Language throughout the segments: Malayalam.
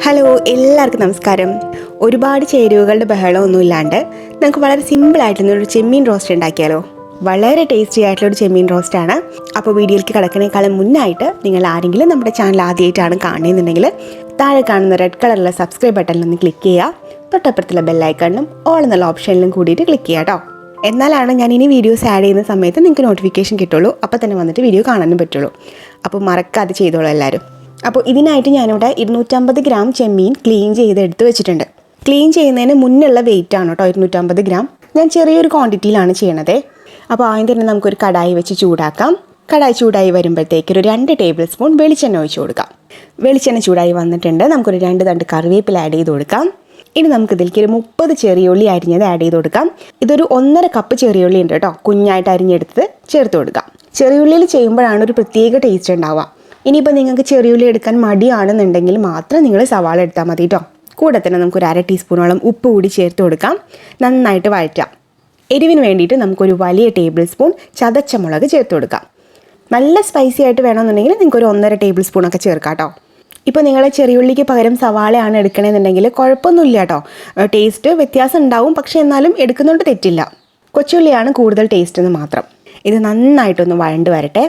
ഹലോ, എല്ലാവർക്കും നമസ്കാരം. ഒരുപാട് ചേരുവകളുടെ ബഹളമൊന്നും ഇല്ലാണ്ട് നമുക്ക് വളരെ സിമ്പിളായിട്ടുള്ളൊരു ചെമ്മീൻ റോസ്റ്റ് ഉണ്ടാക്കിയാലോ. വളരെ ടേസ്റ്റി ആയിട്ടുള്ളൊരു ചെമ്മീൻ റോസ്റ്റാണ്. അപ്പോൾ വീഡിയോയിലേക്ക് കിടക്കുന്നേക്കാളും മുന്നായിട്ട് നിങ്ങൾ ആരെങ്കിലും നമ്മുടെ ചാനൽ ആദ്യമായിട്ടാണ് കാണുന്നുണ്ടെങ്കിൽ താഴെ കാണുന്ന റെഡ് കളറുള്ള സബ്സ്ക്രൈബ് ബട്ടണിലൊന്ന് ക്ലിക്ക് ചെയ്യുക. തൊട്ടപ്പുറത്തുള്ള ബെല്ലൈക്കണിലും ഓൾ എന്നുള്ള ഓപ്ഷനിലും കൂടിയിട്ട് ക്ലിക്ക് ചെയ്യുക കേട്ടോ. എന്നാലാണ് ഞാൻ ഇനി വീഡിയോസ് ആഡ് ചെയ്യുന്ന സമയത്ത് നിങ്ങൾക്ക് നോട്ടിഫിക്കേഷൻ കിട്ടുള്ളൂ. അപ്പോൾ തന്നെ വന്നിട്ട് വീഡിയോ കാണാനും പറ്റുള്ളൂ. അപ്പോൾ മറക്കാതെ ചെയ്തോളൂ എല്ലാവരും. അപ്പോൾ ഇതിനായിട്ട് ഞാനിവിടെ 250 ഗ്രാം ചെമ്മീൻ ക്ലീൻ ചെയ്തെടുത്ത് വെച്ചിട്ടുണ്ട്. ക്ലീൻ ചെയ്യുന്നതിന് മുന്നുള്ള വെയിറ്റ് ആണ് കേട്ടോ 250 ഗ്രാം. ഞാൻ ചെറിയൊരു ക്വാണ്ടിറ്റിയിലാണ് ചെയ്യണത്. അപ്പോൾ ആദ്യം തന്നെ നമുക്കൊരു കടായി വെച്ച് ചൂടാക്കാം. കടായി ചൂടായി വരുമ്പോഴത്തേക്ക് ഒരു 2 ടേബിൾ സ്പൂൺ വെളിച്ചെണ്ണ ഒഴിച്ച് കൊടുക്കാം. വെളിച്ചെണ്ണ ചൂടായി വന്നിട്ടുണ്ട്. നമുക്കൊരു 2 തണ്ട് കറിവേപ്പില ആഡ് ചെയ്ത് കൊടുക്കാം. ഇനി നമുക്കിതിലേക്ക് ഒരു 30 ചെറിയുള്ളി അരിഞ്ഞത് ആഡ് ചെയ്ത് കൊടുക്കാം. ഇതൊരു 1.5 കപ്പ് ചെറിയുള്ളി ഉണ്ട് കേട്ടോ, കുഞ്ഞായിട്ട് അരിഞ്ഞെടുത്ത് ചേർത്ത് കൊടുക്കാം. ചെറിയുള്ളിയിൽ ചെയ്യുമ്പോഴാണ് ഒരു പ്രത്യേക ടേസ്റ്റ് ഉണ്ടാവുക. ഇനിയിപ്പോൾ നിങ്ങൾക്ക് ചെറിയുള്ളി എടുക്കാൻ മടിയാണെന്നുണ്ടെങ്കിൽ മാത്രം നിങ്ങൾ സവാള എടുത്താൽ മതി കേട്ടോ. കൂടെ തന്നെ നമുക്കൊരു 1/2 ടീസ്പൂണോളം ഉപ്പ് കൂടി ചേർത്ത് കൊടുക്കാം. നന്നായിട്ട് വഴറ്റാം. എരിവിന് വേണ്ടിയിട്ട് നമുക്കൊരു വലിയ ടേബിൾ സ്പൂൺ ചതച്ച മുളക് ചേർത്ത് കൊടുക്കാം. നല്ല സ്പൈസി ആയിട്ട് വേണമെന്നുണ്ടെങ്കിൽ നിങ്ങൾക്കൊരു 1.5 ടേബിൾ സ്പൂണൊക്കെ ചേർക്കാം കേട്ടോ. ഇപ്പോൾ നിങ്ങൾ ചെറിയുള്ളിക്ക് പകരം സവാളയാണ് എടുക്കണമെന്നുണ്ടെങ്കിൽ കുഴപ്പമൊന്നുമില്ല കേട്ടോ. ടേസ്റ്റ് വ്യത്യാസം ഉണ്ടാവും, പക്ഷേ എന്നാലും എടുക്കുന്നതുകൊണ്ട് തെറ്റില്ല. കൊച്ചുള്ളിയാണ് കൂടുതൽ ടേസ്റ്റ് എന്ന് മാത്രം. ഇത് നന്നായിട്ടൊന്ന് വഴണ്ട് വരട്ടെ.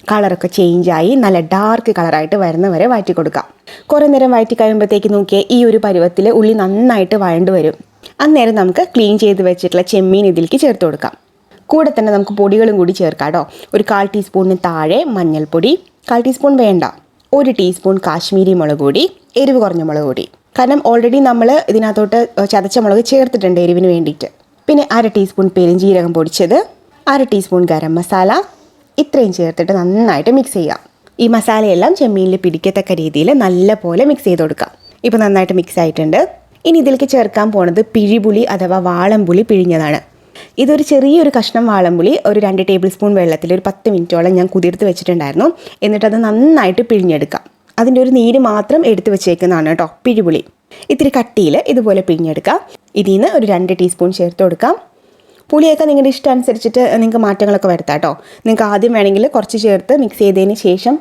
കളറൊക്കെ ചേഞ്ചായി നല്ല ഡാർക്ക് കളറായിട്ട് വരുന്നവരെ വഴറ്റി കൊടുക്കാം. കുറേ നേരം വഴറ്റി കഴിയുമ്പോഴത്തേക്ക് നോക്കിയാൽ ഈ ഒരു പരുവത്തിൽ ഉള്ളി നന്നായിട്ട് വഴണ്ട് വരും. അന്നേരം നമുക്ക് ക്ലീൻ ചെയ്ത് വെച്ചിട്ടുള്ള ചെമ്മീൻ ഇതിലേക്ക് ചേർത്ത് കൊടുക്കാം. കൂടെ തന്നെ നമുക്ക് പൊടികളും കൂടി ചേർക്കാം കേട്ടോ. ഒരു 1/4 ടീസ്പൂണിന് താഴെ മഞ്ഞൾപ്പൊടി, 1/4 ടീസ്പൂൺ വേണ്ട, 1 ടീസ്പൂൺ കാശ്മീരി മുളക് പൊടി, എരിവ് കുറഞ്ഞ മുളക് പൊടി. കാരണം ഓൾറെഡി നമ്മൾ ഇതിനകത്തോട്ട് ചതച്ച മുളക് ചേർത്തിട്ടുണ്ട് എരിവിന് വേണ്ടിയിട്ട്. പിന്നെ 1/2 ടീസ്പൂൺ പെരുംജീരകം പൊടിച്ചത്, 1/2 ടീസ്പൂൺ ഗരം മസാല. ഇത്രയും ചേർത്തിട്ട് നന്നായിട്ട് മിക്സ് ചെയ്യാം. ഈ മസാലയെല്ലാം ചെമ്മീനിൽ പിടിക്കത്തക്ക രീതിയിൽ നല്ല പോലെ മിക്സ് ചെയ്ത് കൊടുക്കാം. ഇപ്പോൾ നന്നായിട്ട് മിക്സ് ആയിട്ടുണ്ട്. ഇനി ഇതിലേക്ക് ചേർക്കാൻ പോണത് പിഴിപുളി അഥവാ വാളംപുളി പിഴിഞ്ഞതാണ്. ഇതൊരു ചെറിയൊരു കഷ്ണം വാളംപുളി ഒരു 2 ടേബിൾ സ്പൂൺ വെള്ളത്തിൽ ഒരു 10 മിനിറ്റോളം ഞാൻ കുതിർത്ത് വെച്ചിട്ടുണ്ടായിരുന്നു. എന്നിട്ടത് നന്നായിട്ട് പിഴിഞ്ഞെടുക്കാം. അതിൻ്റെ ഒരു നീര് മാത്രം എടുത്ത് വെച്ചേക്കുന്നതാണ് കേട്ടോ പിഴിപുളി. ഇത്തിരി കട്ടിയിൽ ഇതുപോലെ പിഴിഞ്ഞെടുക്കാം. ഇതിൽ നിന്ന് ഒരു 2 ടീസ്പൂൺ ചേർത്ത് കൊടുക്കാം. പുളിയൊക്കെ നിങ്ങളുടെ ഇഷ്ടം അനുസരിച്ചിട്ട് നിങ്ങൾക്ക് മാറ്റങ്ങളൊക്കെ വരുത്താം കേട്ടോ. നിങ്ങൾക്ക് ആദ്യം വേണമെങ്കിൽ കുറച്ച് ചേർത്ത് മിക്സ് ചെയ്തതിന് ശേഷം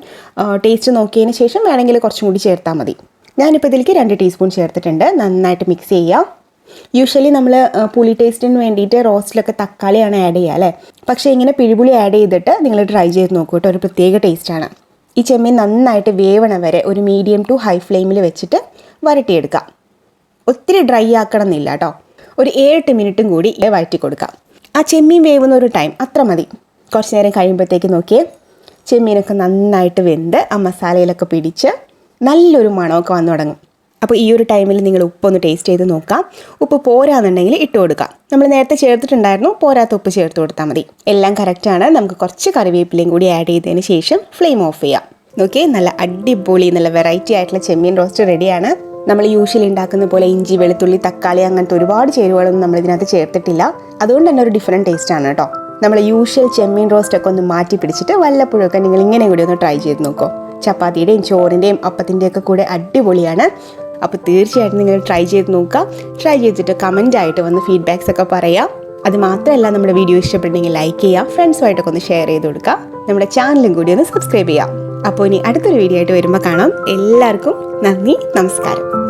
ടേസ്റ്റ് നോക്കിയതിന് ശേഷം വേണമെങ്കിൽ കുറച്ചും കൂടി ചേർത്താൽ മതി. ഞാനിപ്പോൾ ഇതിലേക്ക് 2 ടീസ്പൂൺ ചേർത്തിട്ടുണ്ട്. നന്നായിട്ട് മിക്സ് ചെയ്യാം. യൂഷ്വലി നമ്മൾ പുളി ടേസ്റ്റിന് വേണ്ടിയിട്ട് റോസ്റ്റിലൊക്കെ തക്കാളിയാണ് ആഡ് ചെയ്യുക അല്ലേ. പക്ഷേ ഇങ്ങനെ പിഴിപുളി ആഡ് ചെയ്തിട്ട് നിങ്ങൾ ട്രൈ ചെയ്ത് നോക്കൂ കേട്ടോ. ഒരു പ്രത്യേക ടേസ്റ്റാണ്. ഈ ചെമ്മീൻ നന്നായിട്ട് വേവണ വരെ ഒരു മീഡിയം ടു ഹൈ ഫ്ലെയിമിൽ വെച്ചിട്ട് വരട്ടിയെടുക്കാം. ഒത്തിരി ഡ്രൈ ആക്കണം എന്നില്ല കേട്ടോ. ഒരു 7 മിനിറ്റും കൂടി വഴറ്റി കൊടുക്കാം. ആ ചെമ്മീൻ വേവുന്ന ഒരു ടൈം അത്ര മതി. കുറച്ച് നേരം കഴിയുമ്പോഴത്തേക്ക് നോക്കിയേ ചെമ്മീനൊക്കെ നന്നായിട്ട് വെന്ത് ആ മസാലയിലൊക്കെ പിടിച്ച് നല്ലൊരു മണമൊക്കെ വന്നു തുടങ്ങും. അപ്പോൾ ഈ ഒരു ടൈമിൽ നിങ്ങൾ ഉപ്പൊന്ന് ടേസ്റ്റ് ചെയ്ത് നോക്കാം. ഉപ്പ് പോരാന്നുണ്ടെങ്കിൽ ഇട്ട് കൊടുക്കാം. നമ്മൾ നേരത്തെ ചേർത്തിട്ടുണ്ടായിരുന്നു, പോരാത്ത ഉപ്പ് ചേർത്ത് കൊടുത്താൽ മതി. എല്ലാം കറക്റ്റാണ്. നമുക്ക് കുറച്ച് കറിവേപ്പിലയും കൂടി ആഡ് ചെയ്തതിന് ശേഷം ഫ്ലെയിം ഓഫ് ചെയ്യാം. നോക്കിയേ നല്ല അടിപൊളി നല്ല വെറൈറ്റി ആയിട്ടുള്ള ചെമ്മീൻ റോസ്റ്റ് റെഡിയാണ്. നമ്മൾ യൂഷ്വലി ഉണ്ടാക്കുന്ന പോലെ ഇഞ്ചി, വെളുത്തുള്ളി, തക്കാളി അങ്ങനത്തെ ഒരുപാട് ചേരുവകളൊന്നും നമ്മൾ ഇതിനകത്ത് ചേർത്തിട്ടില്ല. അതുകൊണ്ട് തന്നെ ഒരു ഡിഫറെൻറ്റ് ടേസ്റ്റാണ് കേട്ടോ. നമ്മൾ യൂഷ്വൽ ചെമ്മീൻ റോസ്റ്റൊക്കെ ഒന്ന് മാറ്റി പിടിച്ചിട്ട് വല്ലപ്പോഴൊക്കെ നിങ്ങൾ ഇങ്ങനെ കൂടി ഒന്ന് ട്രൈ ചെയ്ത് നോക്കൂ. ചപ്പാത്തിയുടെയും ചോറിൻ്റെയും അപ്പത്തിൻ്റെയൊക്കെ കൂടെ അടിപൊളിയാണ്. അപ്പോൾ തീർച്ചയായിട്ടും നിങ്ങൾ ട്രൈ ചെയ്ത് നോക്കുക. ട്രൈ ചെയ്തിട്ട് കമൻറ്റായിട്ട് വന്ന് ഫീഡ്ബാക്സ് ഒക്കെ പറയാം. അത് മാത്രമല്ല നമ്മുടെ വീഡിയോ ഇഷ്ടപ്പെട്ടെങ്കിൽ ലൈക്ക് ചെയ്യുക, ഫ്രണ്ട്സുമായിട്ടൊക്കെ ഒന്ന് ഷെയർ ചെയ്ത് കൊടുക്കുക. നമ്മുടെ ചാനലും കൂടി ഒന്ന് സബ്സ്ക്രൈബ് ചെയ്യാം. അപ്പോൾ ഇനി അടുത്തൊരു വീഡിയോ ആയിട്ട് വരുമ്പോൾ കാണാം. എല്ലാവർക്കും നന്ദി, നമസ്കാരം.